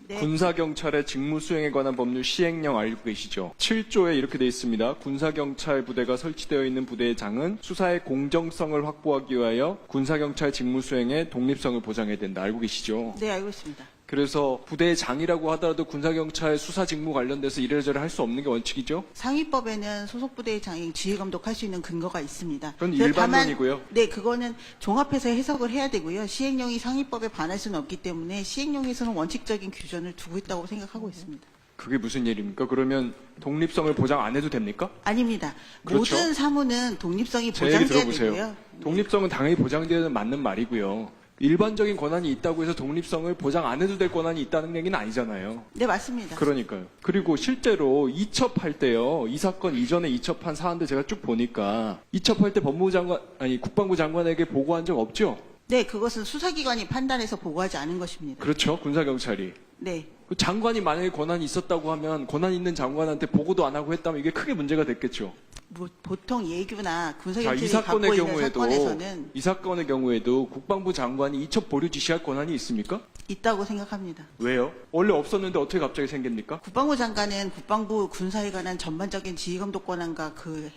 네. 군사경찰의 직무수행에 관한 법률 시행령 알고 계시죠? 7조에 이렇게 되어 있습니다. 군사경찰 부대가 설치되어 있는 부대의 장은 수사의 공정성을 확보하기 위하여 군사경찰 직무수행의 독립성을 보장해야 된다. 알고 계시죠? 네, 알고 있습니다. 그래서 부대의 장이라고 하더라도 군사경찰 수사 직무 관련돼서 이래저래 할 수 없는 게 원칙이죠? 상위법에는 소속 부대의 장이 지휘 감독할 수 있는 근거가 있습니다. 그건 그래서 일반론이고요. 네, 그거는 종합해서 해석을 해야 되고요. 시행령이 상위법에 반할 수는 없기 때문에 시행령에서는 원칙적인 규정을 두고 있다고 생각하고 있습니다. 그게 무슨 일입니까? 그러면 독립성을 보장 안 해도 됩니까? 아닙니다. 그렇죠. 모든 사무는 독립성이 제 얘기 보장돼야 들어보세요. 되고요. 독립성은 당연히 보장되는 맞는 말이고요. 일반적인 권한이 있다고 해서 독립성을 보장 안 해도 될 권한이 있다는 얘기는 아니잖아요. 네, 맞습니다. 그러니까요. 그리고 실제로 이첩할 때요. 이 사건 이전에 이첩한 사안들 제가 쭉 보니까 이첩할 때 국방부 장관에게 보고한 적 없죠? 네, 그것은 수사기관이 판단해서 보고하지 않은 것입니다. 그렇죠. 군사경찰이. 네. 그 장관이 만약에 권한이 있었다고 하면 권한 있는 장관한테 보고도 안 하고 했다면 이게 크게 문제가 됐겠죠. 뭐 보통 예규나 자, 군사경찰이 갖고 있는 사건에서는 이 사건의 경우에도 국방부 장관이 이첩 보류 지시할 권한이 있습니까? 있다고 생각합니다. 왜요? 원래 없었는데 어떻게 갑자기 생깁니까? 국방부 장관은 국방부 군사에 관한 전반적인 지휘 감독 권한과 그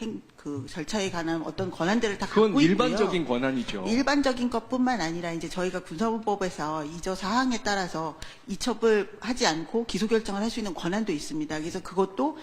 절차에 관한 어떤 권한들을 다 그건 갖고 있고요. 일반적인 권한이죠. 일반적인 것뿐만 아니라 이제 저희가 군사법에서 이저 사항에 따라서 이첩을 하지 않고 기소 결정을 할 수 있는 권한도 있습니다. 그래서 그것도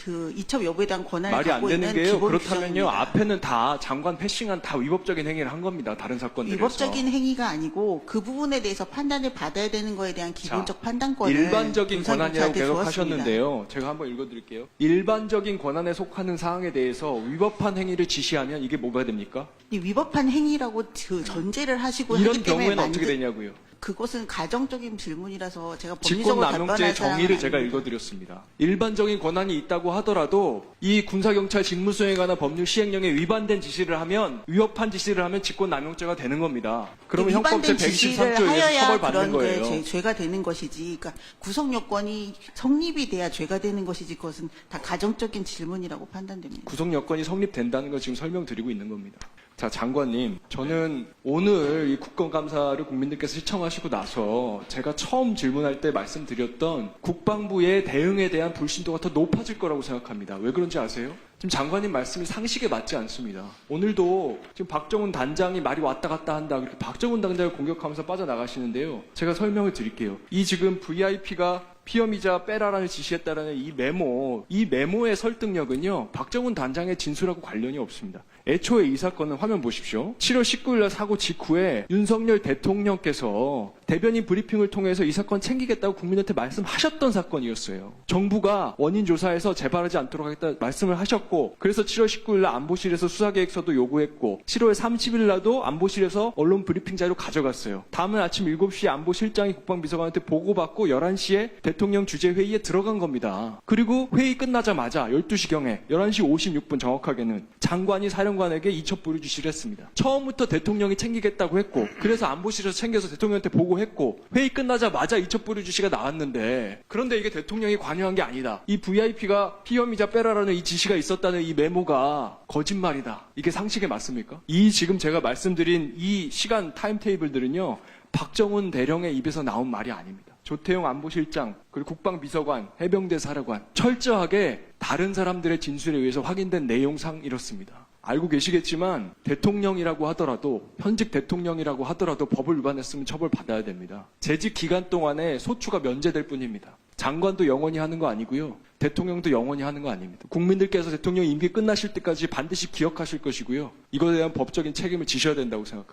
그 이첩 여부에 대한 권한을 말이 안 갖고 되는 있는 게요. 기본 그렇다면요. 규정입니다. 앞에는 다 장관 패싱한 다 위법적인 행위를 한 겁니다. 다른 사건들에서. 위법적인 행위가 아니고 그 부분에 대해서 판단을 받아야 되는 거에 대한 기본적 판단권을 일반적인 권한이라고 군사경찰한테 계속 주었습니다. 하셨는데요. 제가 한번 읽어드릴게요. 일반적인 권한에 속하는 사항에 대해서 위법한 행위를 지시하면 이게 뭐가 됩니까? 이 위법한 행위라고 그 전제를 하시고 이런 하기 때문에 경우에는 어떻게 되냐고요. 그것은 가정적인 질문이라서 제가 법리적으로 직권남용죄의 답변할 사항은 정의를 제가 아닙니다. 읽어드렸습니다. 일반적인 권한이 있다고 하더라도 이 군사경찰 직무수행에 관한 법률 시행령에 위반된 지시를 하면 위법한 지시를 하면 직권남용죄가 되는 겁니다. 그러면 형법제 위반된 지시를 123조에 의해서 하여야 처벌받는 그런 거예요. 게 죄가 되는 것이지. 그러니까 구성 요건이 성립이 돼야 죄가 되는 것이지. 그것은 다 가정적인 질문이라고 판단됩니다. 구성 여건이 성립된다는 걸 지금 설명드리고 있는 겁니다. 자, 장관님, 저는 오늘 이 국정감사를 국민들께서 시청하시고 나서 제가 처음 질문할 때 말씀드렸던 국방부의 대응에 대한 불신도가 더 높아질 거라고 생각합니다. 왜 그런지 아세요? 지금 장관님 말씀이 상식에 맞지 않습니다. 오늘도 지금 박정훈 단장이 말이 왔다 갔다 한다. 그렇게 박정훈 단장을 공격하면서 빠져나가시는데요. 제가 설명을 드릴게요. 이 지금 VIP가 피험이자 빼라라는 지시했다라는 이 메모의 설득력은요, 박정훈 단장의 진술하고 관련이 없습니다. 애초에 이 사건은 화면 보십시오. 7월 19일 날 사고 직후에 윤석열 대통령께서 대변인 브리핑을 통해서 이 사건 챙기겠다고 국민한테 말씀하셨던 사건이었어요. 정부가 원인 조사해서 재발하지 않도록 하겠다 말씀을 하셨고, 그래서 7월 19일 날 안보실에서 수사계획서도 요구했고, 7월 30일 날도 안보실에서 언론 브리핑 자료 가져갔어요. 다음날 아침 7시에 안보실장이 국방비서관한테 보고받고 11시에 대통령 주재회의에 들어간 겁니다. 그리고 회의 끝나자마자 12시경에 11시 56분 정확하게는 장관이 사령관에게 이첩 보류 지시를 했습니다. 처음부터 대통령이 챙기겠다고 했고, 그래서 안보실에서 챙겨서 대통령한테 보고했고, 회의 끝나자마자 이첩 보류 지시가 나왔는데, 그런데 이게 대통령이 관여한 게 아니다. 이 VIP가 피험이자 빼라라는 이 지시가 있었다는 이 메모가 거짓말이다. 이게 상식에 맞습니까? 이 지금 제가 말씀드린 이 시간 타임테이블들은요, 박정훈 대령의 입에서 나온 말이 아닙니다. 조태용 안보실장, 그리고 국방비서관, 해병대 사령관, 철저하게 다른 사람들의 진술에 의해서 확인된 내용상 이렇습니다. 알고 계시겠지만 대통령이라고 하더라도, 현직 대통령이라고 하더라도 법을 위반했으면 처벌받아야 됩니다. 재직 기간 동안에 소추가 면제될 뿐입니다. 장관도 영원히 하는 거 아니고요. 대통령도 영원히 하는 거 아닙니다. 국민들께서 대통령 임기 끝나실 때까지 반드시 기억하실 것이고요. 이거에 대한 법적인 책임을 지셔야 된다고 생각합니다.